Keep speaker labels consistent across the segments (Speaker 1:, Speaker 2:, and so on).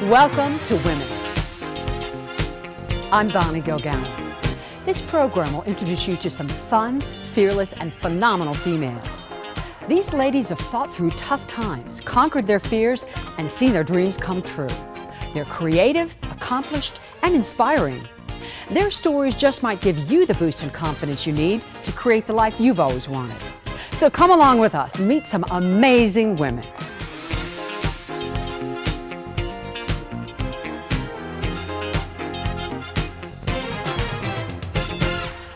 Speaker 1: Welcome to Women. I'm Bonnie Gilgallen. This program will introduce you to some fun, fearless, and phenomenal females. These ladies have fought through tough times, conquered their fears, and seen their dreams come true. They're creative, accomplished, and inspiring. Their stories just might give you the boost in confidence you need to create the life you've always wanted. So come along with us and meet some amazing women.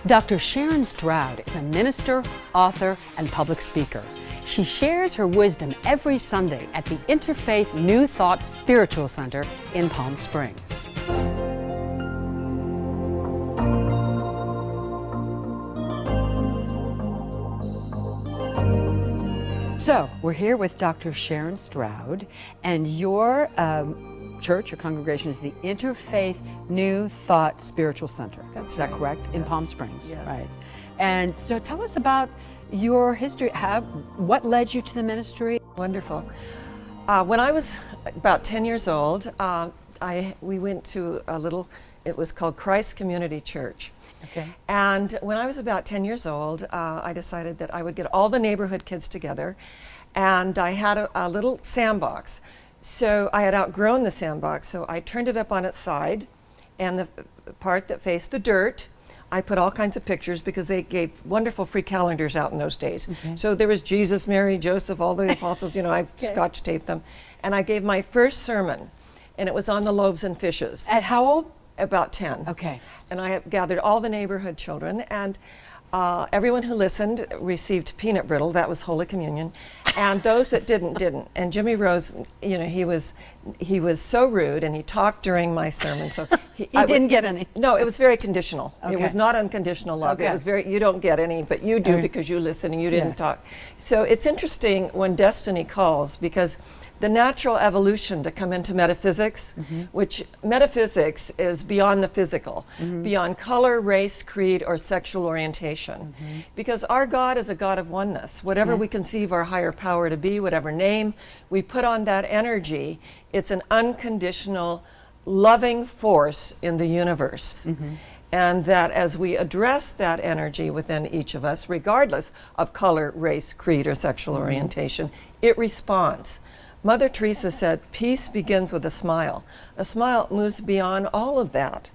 Speaker 1: Dr. Sharon Stroud is a minister, author, and public speaker. She shares her wisdom every Sunday at the Interfaith New Thought Spiritual Center in Palm Springs. So, we're here with Dr. Sharon Stroud, and your church or congregation is the Interfaith New Thought Spiritual Center.
Speaker 2: That's
Speaker 1: Is that
Speaker 2: right.
Speaker 1: correct? In
Speaker 2: Yes.
Speaker 1: Palm Springs,
Speaker 2: Yes.
Speaker 1: right? And so tell us about your history. What led you to the ministry?
Speaker 2: Wonderful. When I was about 10 years old, we went to it was called Christ Community Church.
Speaker 1: Okay.
Speaker 2: And when I was about 10 years old, I decided that I would get all the neighborhood kids together, and I had a little sandbox. So I had outgrown the sandbox, so I turned it up on its side, and the part that faced the dirt, I put all kinds of pictures because they gave wonderful free calendars out in those days.
Speaker 1: Okay.
Speaker 2: So there was Jesus, Mary, Joseph, all the apostles, I scotch taped them. And I gave my first sermon, and it was on the loaves and fishes.
Speaker 1: At how old?
Speaker 2: About 10.
Speaker 1: Okay.
Speaker 2: And I have gathered all the neighborhood children, and everyone who listened received peanut brittle. That was Holy Communion. And those that didn't. And Jimmy Rose, he was so rude, and he talked during my sermon. So
Speaker 1: He didn't get any.
Speaker 2: No, it was very conditional.
Speaker 1: Okay.
Speaker 2: It was not unconditional love.
Speaker 1: Okay.
Speaker 2: It was very, you don't get any, but you do
Speaker 1: Okay.
Speaker 2: because you listen and you
Speaker 1: Yeah.
Speaker 2: didn't talk. So it's interesting when destiny calls, because the natural evolution to come into metaphysics, which metaphysics is beyond the physical, beyond color, race, creed, or sexual orientation. Because our God is a God of oneness. Whatever we conceive our higher power to be, whatever name we put on that energy, it's an unconditional, loving force in the universe. And that as we address that energy within each of us, regardless of color, race, creed, or sexual orientation, it responds. Mother Teresa said, peace begins with a smile. A smile moves beyond all of that.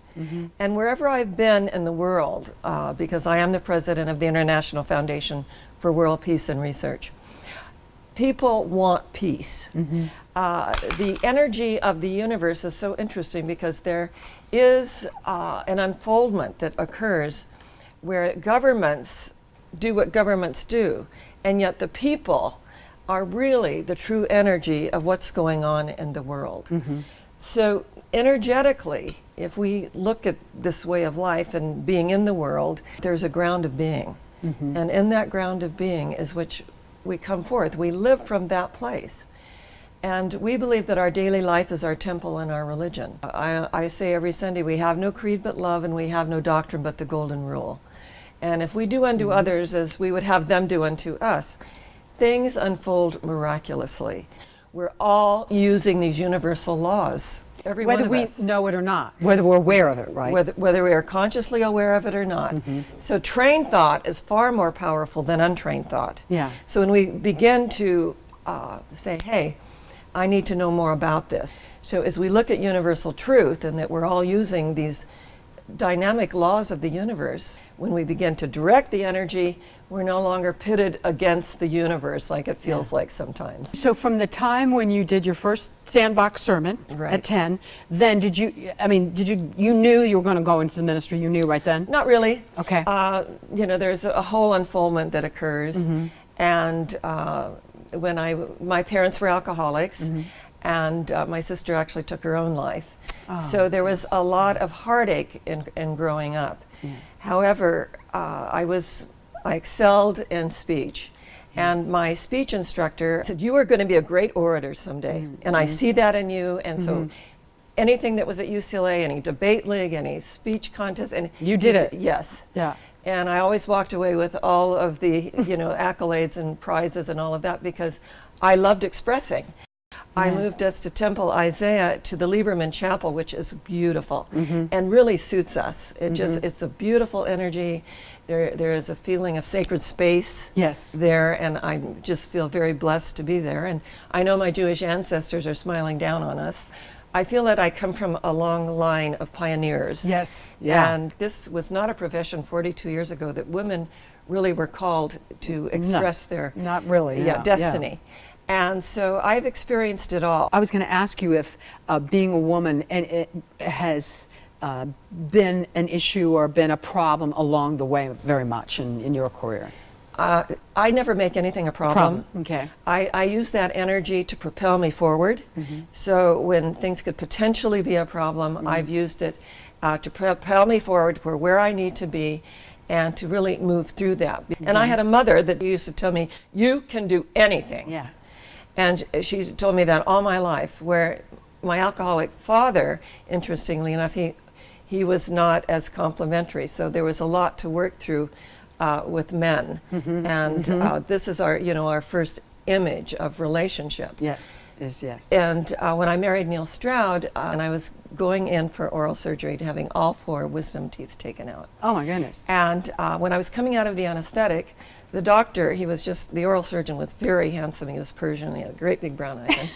Speaker 2: And wherever I've been in the world, because I am the president of the International Foundation for World Peace and Research, people want peace. The energy of the universe is so interesting because there is an unfoldment that occurs where governments do what governments do, and yet the people are really the true energy of what's going on in the world. So energetically, if we look at this way of life and being in the world, there's a ground of being. And in that ground of being is which we come forth. We live from that place. And we believe that our daily life is our temple and our religion. I say every Sunday, we have no creed but love, and we have no doctrine but the golden rule. And if we do unto others as we would have them do unto us, things unfold miraculously. We're all using these universal laws. Every
Speaker 1: Whether
Speaker 2: one of
Speaker 1: we
Speaker 2: us.
Speaker 1: know it or not, whether we're aware of it, right?
Speaker 2: Whether we are consciously aware of it or not. So trained thought is far more powerful than untrained thought.
Speaker 1: Yeah.
Speaker 2: So when we begin to say, hey, I need to know more about this. So as we look at universal truth and that we're all using these dynamic laws of the universe, when we begin to direct the energy, we're no longer pitted against the universe like it feels like sometimes.
Speaker 1: So from the time when you did your first sandbox sermon
Speaker 2: Right.
Speaker 1: at 10, then you knew you were going to go into the ministry, you knew right then?
Speaker 2: Not really.
Speaker 1: Okay.
Speaker 2: There's a whole unfoldment that occurs. And my parents were alcoholics, and my sister actually took her own life. So there was a lot of heartache in growing up. However, I excelled in speech. And my speech instructor said, you are going to be a great orator someday. And I see that in you. And so anything that was at UCLA, any debate league, any speech contest. And
Speaker 1: You did it.
Speaker 2: Yes.
Speaker 1: Yeah.
Speaker 2: And I always walked away with all of the, accolades and prizes and all of that because I loved expressing. I moved us to Temple Isaiah to the Lieberman Chapel, which is beautiful and really suits us. It just, it's a beautiful energy. There is a feeling of sacred space there, and I just feel very blessed to be there. And I know my Jewish ancestors are smiling down on us. I feel that I come from a long line of pioneers.
Speaker 1: Yes, yeah.
Speaker 2: And this was not a profession 42 years ago that women really were called to express their destiny. And so I've experienced it all.
Speaker 1: I was going to ask you if being a woman and it has been an issue or been a problem along the way very much in your career.
Speaker 2: I never make anything a problem.
Speaker 1: Okay.
Speaker 2: I use that energy to propel me forward. So when things could potentially be a problem, I've used it to propel me forward for where I need to be and to really move through that. And I had a mother that used to tell me, you can do anything.
Speaker 1: Yeah.
Speaker 2: And she told me that all my life, where my alcoholic father, interestingly enough, he was not as complimentary, so there was a lot to work through with men. And this is our, our first image of relationship.
Speaker 1: Yes, yes.
Speaker 2: And when I married Neil Stroud, and I was going in for oral surgery to having all 4 wisdom teeth taken out.
Speaker 1: Oh my goodness.
Speaker 2: And when I was coming out of the anesthetic, the doctor, the oral surgeon was very handsome. He was Persian, he had a great big brown eye.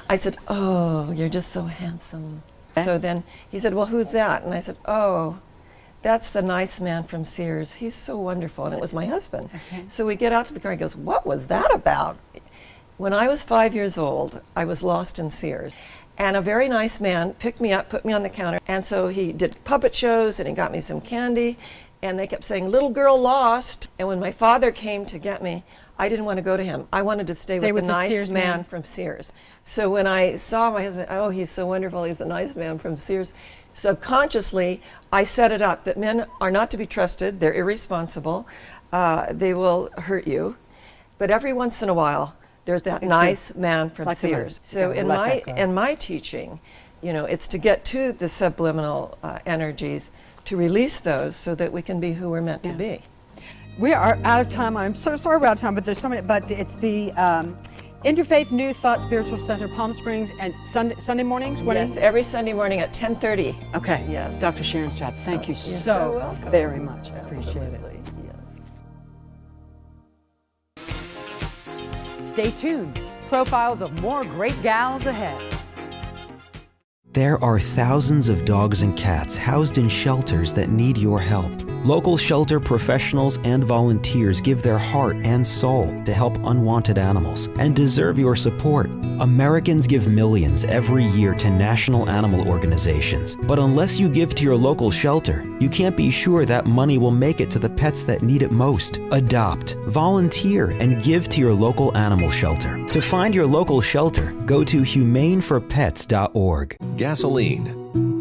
Speaker 2: I said, oh, you're just so handsome. So then he said, well, who's that? And I said, oh, that's the nice man from Sears. He's so wonderful. And it was my husband. So we get out to the car, he goes, what was that about? When I was 5 years old, I was lost in Sears. And a very nice man picked me up, put me on the counter. And so he did puppet shows and he got me some candy. And they kept saying, little girl lost. And when my father came to get me, I didn't want to go to him. I wanted to stay with the nice
Speaker 1: Sears
Speaker 2: man from Sears. So when I saw my husband, oh, he's so wonderful, he's the nice man from Sears. Subconsciously, I set it up that men are not to be trusted, they're irresponsible, they will hurt you. But every once in a while, there's that nice man from Sears. So in my teaching, it's to get to the subliminal energies, to release those so that we can be who we're meant to be.
Speaker 1: We are out of time. I'm so sorry we're out of time, but there's so many. But it's the Interfaith New Thought Spiritual Center, Palm Springs, and Sunday mornings.
Speaker 2: Yes, every Sunday morning at 10:30.
Speaker 1: Okay.
Speaker 2: Yes.
Speaker 1: Dr. Sharon Stroud, thank you
Speaker 2: so welcome.
Speaker 1: very much. I appreciate it.
Speaker 2: Yes.
Speaker 1: Stay tuned. Profiles of more great gals ahead.
Speaker 3: There are thousands of dogs and cats housed in shelters that need your help. Local shelter professionals and volunteers give their heart and soul to help unwanted animals and deserve your support. Americans give millions every year to national animal organizations, but unless you give to your local shelter, you can't be sure that money will make it to the pets that need it most. Adopt, volunteer, and give to your local animal shelter. To find your local shelter, go to humaneforpets.org.
Speaker 4: Gasoline,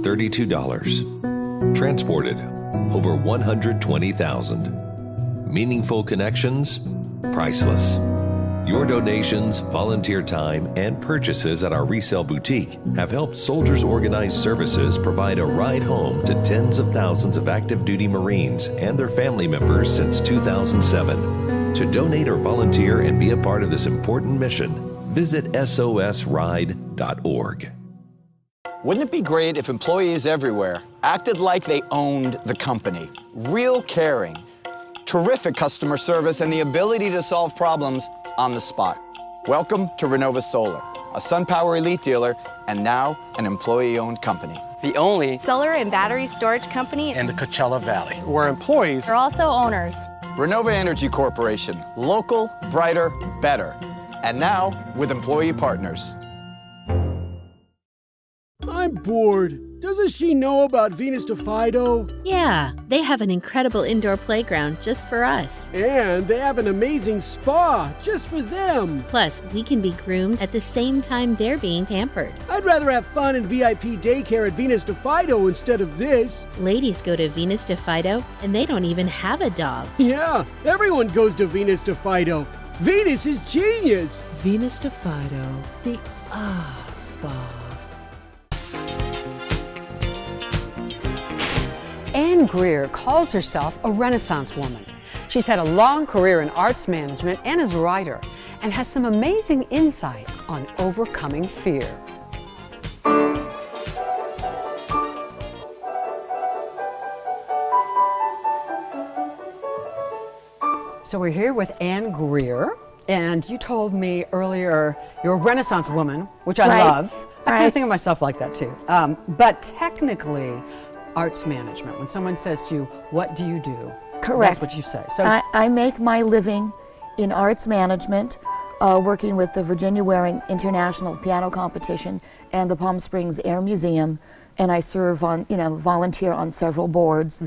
Speaker 4: $32. Transported, over 120,000. Meaningful connections, priceless. Your donations, volunteer time, and purchases at our resale boutique have helped Soldiers Organized Services provide a ride home to tens of thousands of active duty Marines and their family members since 2007. To donate or volunteer and be a part of this important mission, visit sosride.org.
Speaker 5: Wouldn't it be great if employees everywhere acted like they owned the company? Real caring, terrific customer service, and the ability to solve problems on the spot. Welcome to Renova Solar, a SunPower Elite dealer and now an employee-owned company.
Speaker 6: The only
Speaker 7: solar and battery storage company
Speaker 6: in the Coachella Valley, where employees
Speaker 7: are also owners.
Speaker 5: Renova Energy Corporation, local, brighter, better. And now with employee partners.
Speaker 8: I'm bored. Doesn't she know about Venus de Fido?
Speaker 9: Yeah, they have an incredible indoor playground just for us.
Speaker 8: And they have an amazing spa just for them.
Speaker 9: Plus, we can be groomed at the same time they're being pampered.
Speaker 8: I'd rather have fun and VIP daycare at Venus de Fido instead of this.
Speaker 9: Ladies go to Venus de Fido, and they don't even have a dog.
Speaker 8: Yeah, everyone goes to Venus de Fido. Venus is genius.
Speaker 10: Venus de Fido, the spa.
Speaker 1: Anne Greer calls herself a Renaissance woman. She's had a long career in arts management and as a writer, and has some amazing insights on overcoming fear. So we're here with Ann Greer, and you told me earlier you're a Renaissance woman, which I love. I kind of think of myself like that too. But technically, arts management, when someone says to you, what do you do?
Speaker 11: Correct.
Speaker 1: That's what you say. So
Speaker 11: I make my living in arts management, working with the Virginia Waring International Piano Competition and the Palm Springs Air Museum, and I serve on, volunteer on several boards.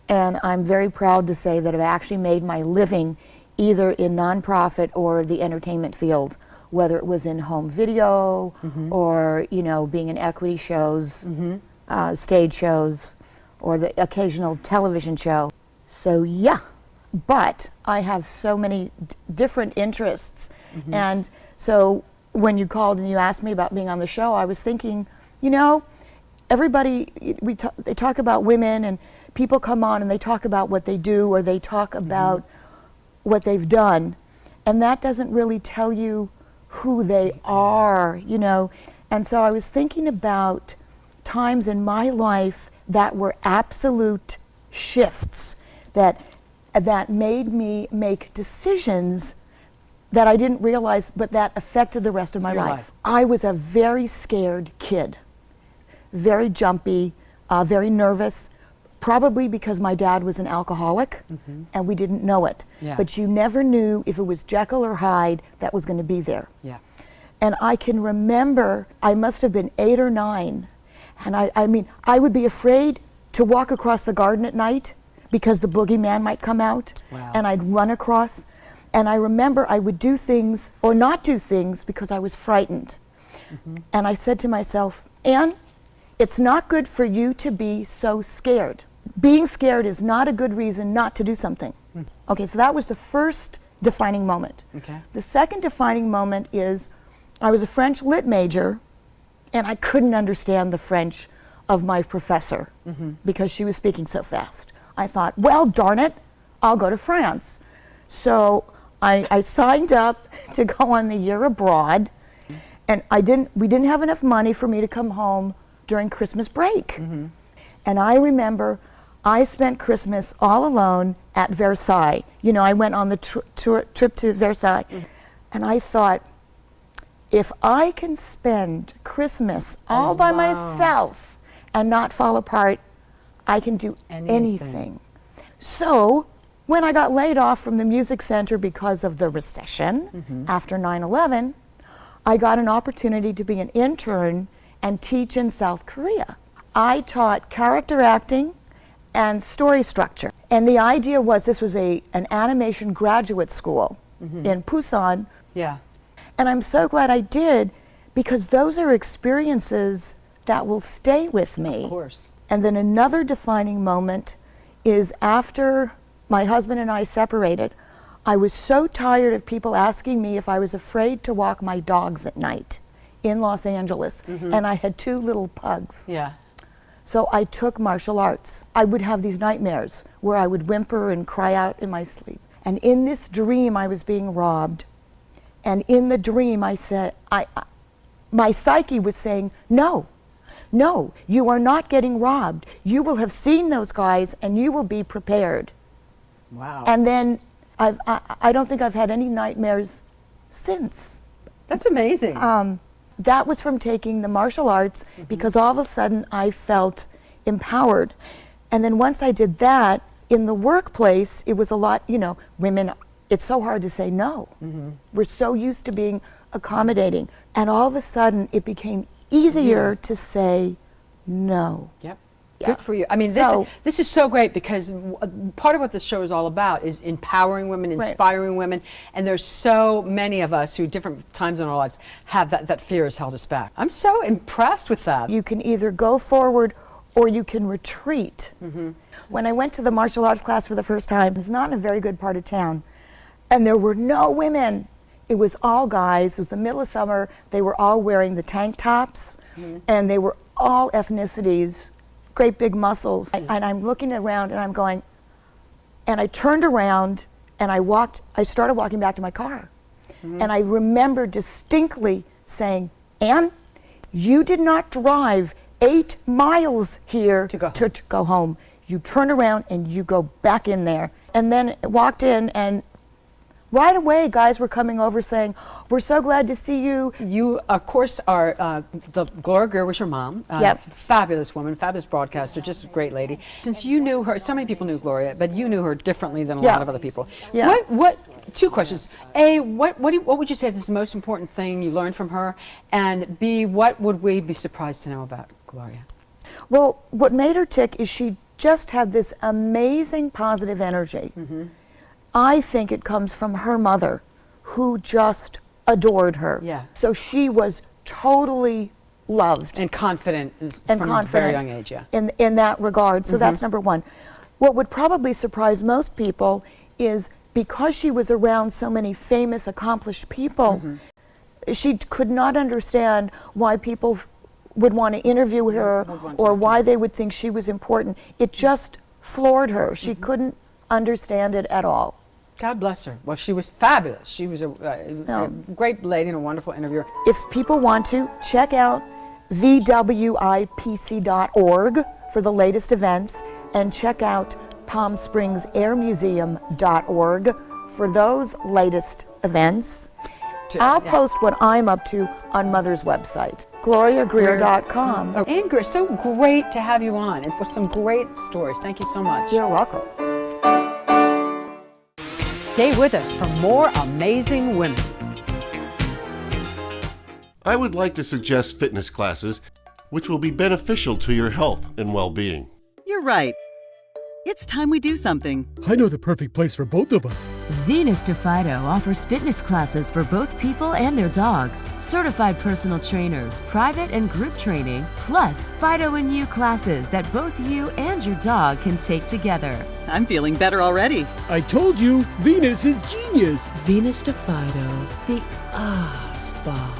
Speaker 11: And I'm very proud to say that I've actually made my living either in nonprofit or the entertainment field, whether it was in home video or, being in equity shows, stage shows, or the occasional television show. So yeah, but I have so many different interests. And so when you called and you asked me about being on the show, I was thinking, everybody, they talk about women, and people come on and they talk about what they do, or they talk about what they've done, and that doesn't really tell you who they are, And so I was thinking about times in my life that were absolute shifts, that made me make decisions that I didn't realize, but that affected the rest of my life. I was a very scared kid, very jumpy, very nervous, probably because my dad was an alcoholic and we didn't know it. But you never knew if it was Jekyll or Hyde that was going to be there. And I can remember, I must have been 8 or 9, and I would be afraid to walk across the garden at night because the boogeyman might come out, and I'd run across. And I remember I would do things or not do things because I was frightened. And I said to myself, Ann, it's not good for you to be so scared. Being scared is not a good reason not to do something. Okay, so that was the first defining moment. The second defining moment is I was a French lit major, and I couldn't understand the French of my professor because she was speaking so fast. I thought, well, darn it, I'll go to France. So I signed up to go on the year abroad, and we didn't have enough money for me to come home during Christmas break. And I remember I spent Christmas all alone at Versailles. I went on the trip to Versailles, and I thought, if I can spend Christmas all by myself and not fall apart, I can do anything. So when I got laid off from the music center because of the recession after 9/11, I got an opportunity to be an intern and teach in South Korea. I taught character acting and story structure. And the idea was this was an animation graduate school in Busan. And I'm so glad I did, because those are experiences that will stay with me.
Speaker 1: Of course.
Speaker 11: And then another defining moment is after my husband and I separated, I was so tired of people asking me if I was afraid to walk my dogs at night in Los Angeles. And I had 2 little pugs. So I took martial arts. I would have these nightmares where I would whimper and cry out in my sleep. And in this dream, I was being robbed. And in the dream, I said, my psyche was saying, no, you are not getting robbed. You will have seen those guys and you will be prepared.
Speaker 1: Wow.
Speaker 11: And then I don't think I've had any nightmares since.
Speaker 1: That's amazing.
Speaker 11: That was from taking the martial arts, because all of a sudden I felt empowered. And then once I did that, in the workplace, it was a lot, women, it's so hard to say no. We're so used to being accommodating. And all of a sudden, it became easier to say no.
Speaker 1: Good for you. I mean, this is so great, because part of what this show is all about is empowering women, inspiring women, and there's so many of us who, different times in our lives, have that fear has held us back. I'm so impressed with that.
Speaker 11: You can either go forward or you can retreat. When I went to the martial arts class for the first time, it's not in a very good part of town, and there were no women. It was all guys. It was the middle of summer. They were all wearing the tank tops, and they were all ethnicities, great big muscles. And I'm looking around and I'm going, and I turned around and I started walking back to my car, And I remember distinctly saying, Ann, you did not drive 8 miles here to go home. You turn around and you go back in there. And then walked in, and right away guys were coming over saying, we're so glad to see you.
Speaker 1: You, of course, are, Gloria Greer was your mom.
Speaker 11: Yep.
Speaker 1: Fabulous woman, fabulous broadcaster, just a great lady. Since you knew her, so many people knew Gloria, but you knew her differently than a lot of other people.
Speaker 11: Yeah.
Speaker 1: What, 2 questions. A, what would you say is the most important thing you learned from her? And B, what would we be surprised to know about Gloria?
Speaker 11: Well, what made her tick is she just had this amazing positive energy. I think it comes from her mother, who just adored her.
Speaker 1: Yeah.
Speaker 11: So she was totally loved.
Speaker 1: And confident
Speaker 11: And
Speaker 1: from
Speaker 11: confident
Speaker 1: a very young age, yeah.
Speaker 11: in that regard. So that's number one. What would probably surprise most people is because she was around so many famous, accomplished people, she could not understand why people would want to interview her or why they would think she was important. It just floored her. She couldn't understand it at all.
Speaker 1: God bless her. Well, she was fabulous. She was a great lady and a wonderful interviewer.
Speaker 11: If people want to, check out vwipc.org for the latest events, and check out palmspringsairmuseum.org for those latest events. I'll post what I'm up to on Mother's website, gloriagreer.com.
Speaker 1: Ann Greer, so great to have you on, and for some great stories. Thank you so much.
Speaker 11: You're welcome.
Speaker 1: Stay with us for more amazing women.
Speaker 12: I would like to suggest fitness classes which will be beneficial to your health and well-being.
Speaker 13: You're right. It's time we do something.
Speaker 8: I know the perfect place for both of us.
Speaker 10: Venus de Fido offers fitness classes for both people and their dogs, certified personal trainers, private and group training, plus Fido and You classes that both you and your dog can take together.
Speaker 13: I'm feeling better already.
Speaker 8: I told you, Venus is genius.
Speaker 10: Venus de Fido, the spa.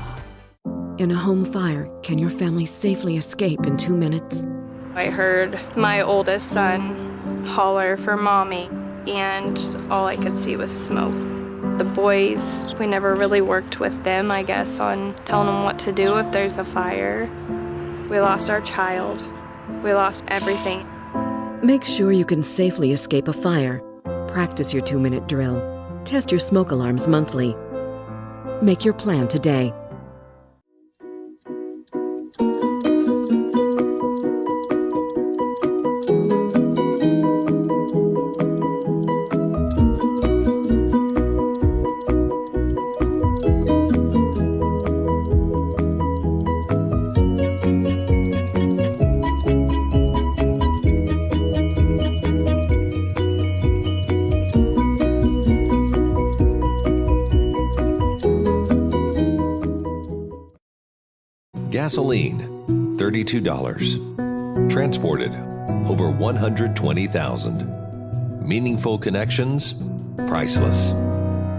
Speaker 10: In a home fire, can your family safely escape in 2 minutes?
Speaker 7: I heard my oldest son holler for mommy, and all I could see was smoke. The boys, we never really worked with them, I guess, on telling them what to do if there's a fire. We lost our child. We lost everything.
Speaker 10: Make sure you can safely escape a fire. Practice your 2-minute drill. Test your smoke alarms monthly. Make your plan today.
Speaker 4: Gasoline, $32. Transported, over 120,000. Meaningful connections, priceless.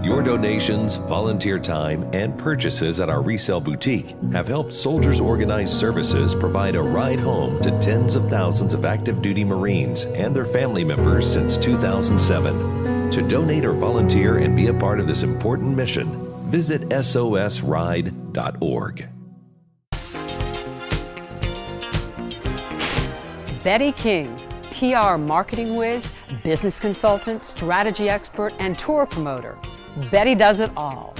Speaker 4: Your donations, volunteer time, and purchases at our resale boutique have helped Soldiers Organized Services provide a ride home to tens of thousands of active duty Marines and their family members since 2007. To donate or volunteer and be a part of this important mission, visit sosride.org.
Speaker 1: Betty King, PR marketing whiz, business consultant, strategy expert, and tour promoter. Betty does it all.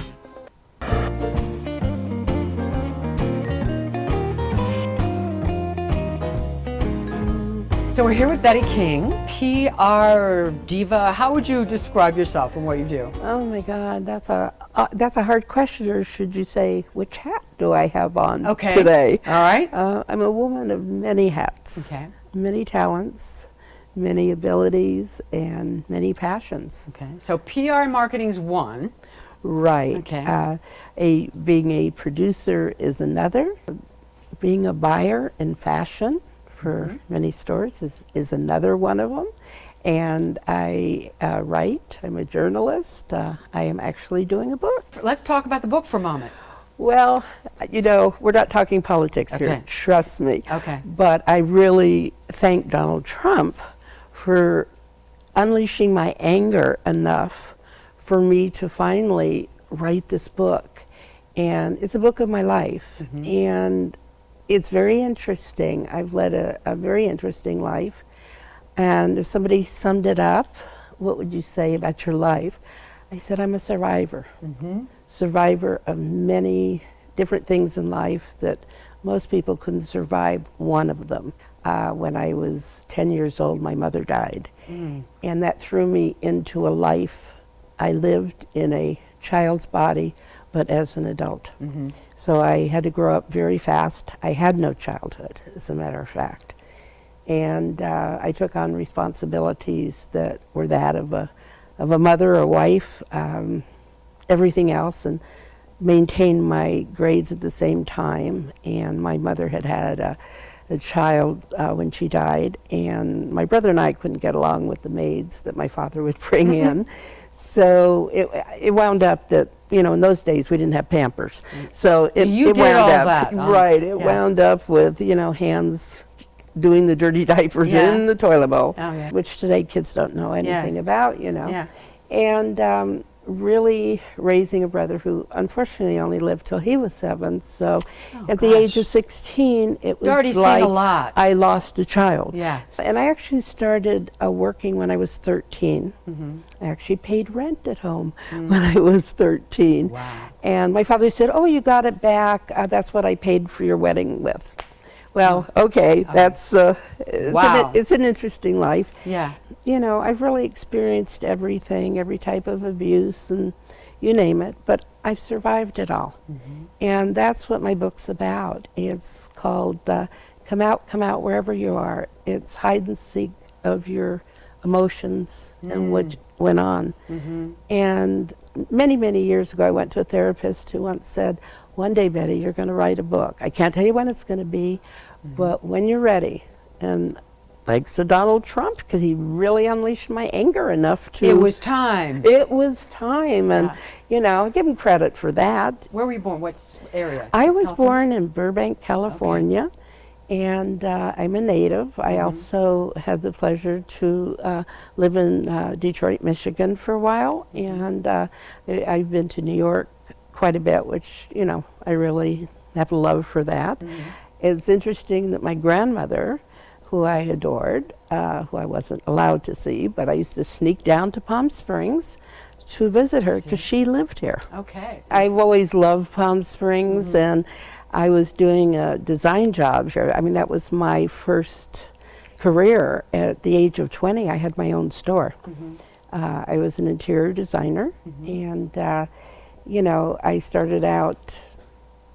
Speaker 1: So we're here with Betty King, PR diva. How would you describe yourself and what you do?
Speaker 14: Oh my God, that's a hard question. Or should you say, which hat do I have on today?
Speaker 1: All right.
Speaker 14: I'm a woman of many hats, many talents, many abilities, and many passions.
Speaker 1: Okay. So PR and marketing's one.
Speaker 14: Right.
Speaker 1: Okay.
Speaker 14: Being a producer is another. Being a buyer in fashion for many stores is another one of them. And I write. I'm a journalist. I am actually doing a book.
Speaker 1: Let's talk about the book for a moment.
Speaker 14: Well, you know, we're not talking politics here, trust me.
Speaker 1: Okay.
Speaker 14: But I really thank Donald Trump for unleashing my anger enough for me to finally write this book. And it's a book of my life. And it's very interesting. I've led a very interesting life. And if somebody summed it up, what would you say about your life? I said, I'm a survivor. Survivor of many different things in life that most people couldn't survive one of them. When I was 10 years old, my mother died. And that threw me into a life. I lived in a child's body, but as an adult. So I had to grow up very fast. I had no childhood, as a matter of fact. And I took on responsibilities that were that of a mother, a wife, everything else, and maintained my grades at the same time. And my mother had had a child when she died, and my brother and I couldn't get along with the maids that my father would bring in. So it wound up that, you know, in those days we didn't have Pampers. So it
Speaker 1: You did
Speaker 14: wound
Speaker 1: all
Speaker 14: up,
Speaker 1: that.
Speaker 14: right, it wound up with, you know, hands doing the dirty diapers in the toilet bowl, which today kids don't know anything about, you know. And really raising a brother who unfortunately only lived till he was 7. So at the age of 16, it was
Speaker 1: already
Speaker 14: like
Speaker 1: seen a lot.
Speaker 14: I lost a child.
Speaker 1: Yeah.
Speaker 14: And I actually started working when I was 13. I actually paid rent at home when I was 13.
Speaker 1: Wow.
Speaker 14: And my father said, oh, you got it back. That's what I paid for your wedding with. Well, okay, that's it's an interesting life.
Speaker 1: Yeah.
Speaker 14: You know, I've really experienced everything, every type of abuse, and you name it, but I've survived it all. And that's what my book's about. It's called Come Out Wherever You Are. It's hide and seek of your emotions and what went on. And many, many years ago, I went to a therapist who once said, one day, Betty, you're going to write a book. I can't tell you when it's going to be, but when you're ready. And thanks to Donald Trump, because he really unleashed my anger enough to...
Speaker 1: It was time.
Speaker 14: It was time. And, you know, I give him credit for that.
Speaker 1: Where were you born? What area?
Speaker 14: I was born in Burbank, California. And I'm a native. I also had the pleasure to live in Detroit, Michigan for a while. And I've been to New York quite a bit, which, you know, I really have a love for that. It's interesting that my grandmother, who I adored, who I wasn't allowed to see, but I used to sneak down to Palm Springs to visit her because she lived here.
Speaker 1: Okay.
Speaker 14: I've always loved Palm Springs, and I was doing a design job here. I mean, that was my first career. At the age of 20, I had my own store. I was an interior designer, and you know, I started out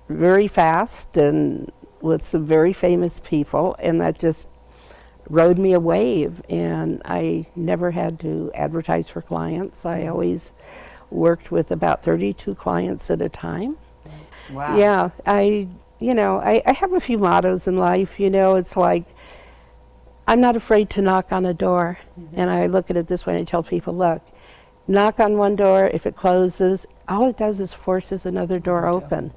Speaker 14: very fast and with some very famous people, and that just rode me a wave. And I never had to advertise for clients. I always worked with about 32 clients at a time.
Speaker 1: Wow.
Speaker 14: Yeah, I have a few mottos in life. You know, it's like, I'm not afraid to knock on a door. And I look at it this way, and I tell people, look, knock on one door, if it closes, all it does is forces another door open.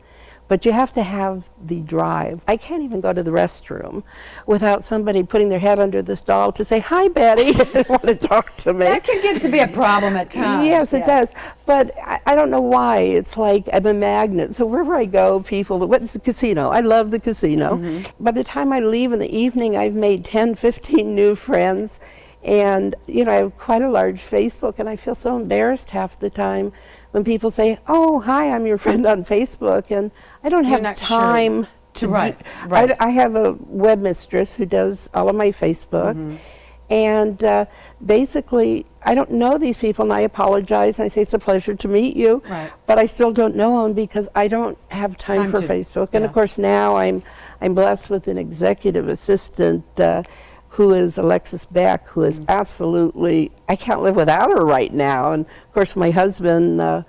Speaker 14: But you have to have the drive. I can't even go to the restroom without somebody putting their head under the stall to say, hi, Betty, and want to talk to me.
Speaker 1: That can get to be a problem at times.
Speaker 14: Yes, it does. But I don't know why. It's like I'm a magnet. So wherever I go, people, what's the casino? I love the casino. By the time I leave in the evening, I've made 10, 15 new friends. And, you know, I have quite a large Facebook, and I feel so embarrassed half the time when people say, oh, hi, I'm your friend on Facebook, and I don't have time to I have a webmistress who does all of my Facebook, and basically, I don't know these people, and I apologize, and I say it's a pleasure to meet you, but I still don't know them because I don't have time for Facebook. And of course, now I'm blessed with an executive assistant who is Alexis Beck, who is absolutely, I can't live without her right now. And of course my husband,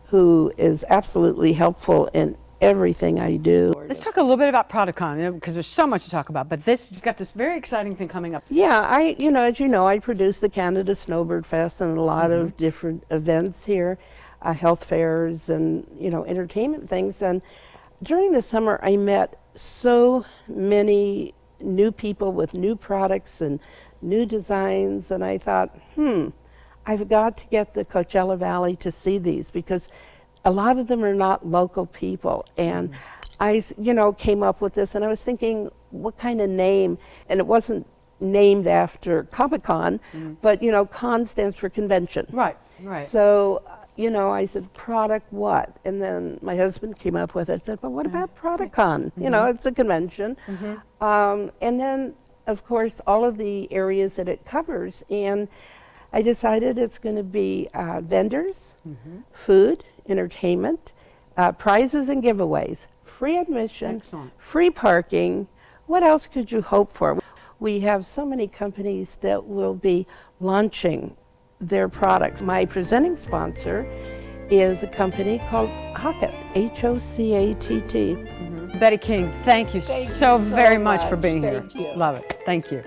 Speaker 14: who is absolutely helpful in everything I do.
Speaker 1: Let's talk a little bit about ProductCon, because there's so much to talk about, but you've got this very exciting thing coming up.
Speaker 14: Yeah, as you know, I produce the Canada Snowbird Fest and a lot of different events here, health fairs and, you know, entertainment things. And during the summer, I met so many new people with new products and new designs, and I thought, I've got to get the Coachella Valley to see these, because a lot of them are not local people. And I, came up with this, and I was thinking, what kind of name? And it wasn't named after Comic-Con, but, con stands for convention.
Speaker 1: Right, right.
Speaker 14: So, I said, product what? And then my husband came up with it. I said, but what about ProductCon? It's a convention. And then, of course, all of the areas that it covers. And I decided it's going to be vendors, food, entertainment, prizes and giveaways, free admission, free parking. What else could you hope for? We have so many companies that will be launching their products. My presenting sponsor is a company called Hocatt, H-O-C-A-T-T.
Speaker 1: Betty King, thank you so very much for being here.
Speaker 14: Thank you.
Speaker 1: Love it. Thank you.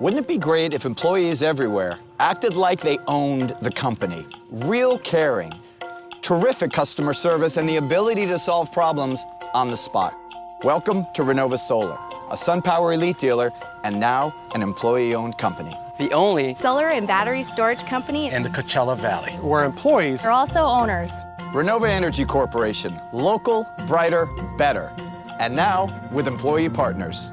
Speaker 5: Wouldn't it be great if employees everywhere acted like they owned the company? Real caring, terrific customer service, and the ability to solve problems on the spot. Welcome to Renova Solar, a SunPower Elite dealer and now an employee-owned company.
Speaker 6: The only
Speaker 15: solar and battery storage company
Speaker 6: in the Coachella Valley, where employees
Speaker 15: are also owners.
Speaker 5: Renova Energy Corporation, local, brighter, better. And now with employee partners.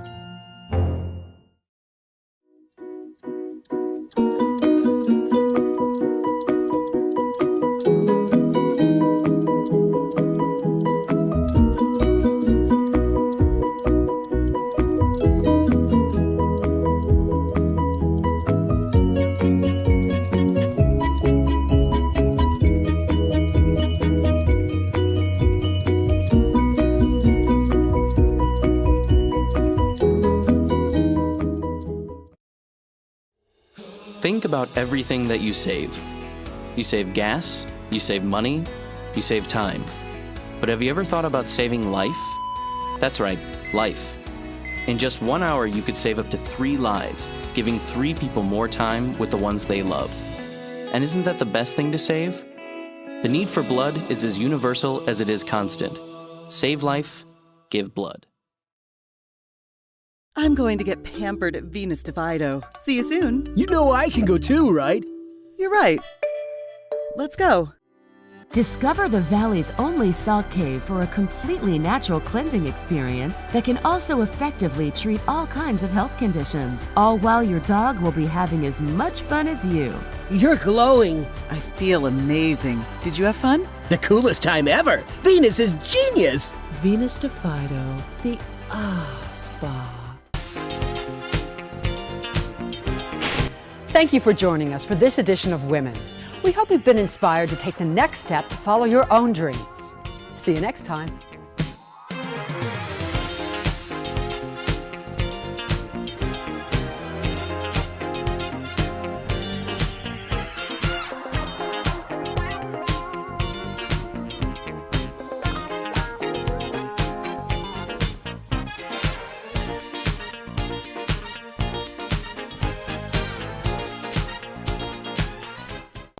Speaker 16: Think about everything that you save. You save gas, you save money, you save time. But have you ever thought about saving life? That's right, life. In just 1 hour, you could save up to 3 lives, giving 3 people more time with the ones they love. And isn't that the best thing to save? The need for blood is as universal as it is constant. Save life, give blood.
Speaker 13: I'm going to get pampered at Venus de Fido. See you soon.
Speaker 8: You know I can go too, right?
Speaker 13: You're right. Let's go.
Speaker 10: Discover the Valley's only salt cave for a completely natural cleansing experience that can also effectively treat all kinds of health conditions, all while your dog will be having as much fun as you.
Speaker 8: You're glowing.
Speaker 13: I feel amazing. Did you have fun?
Speaker 8: The coolest time ever. Venus is genius.
Speaker 17: Venus de Fido, the spa.
Speaker 1: Thank you for joining us for this edition of Women. We hope you've been inspired to take the next step to follow your own dreams. See you next time.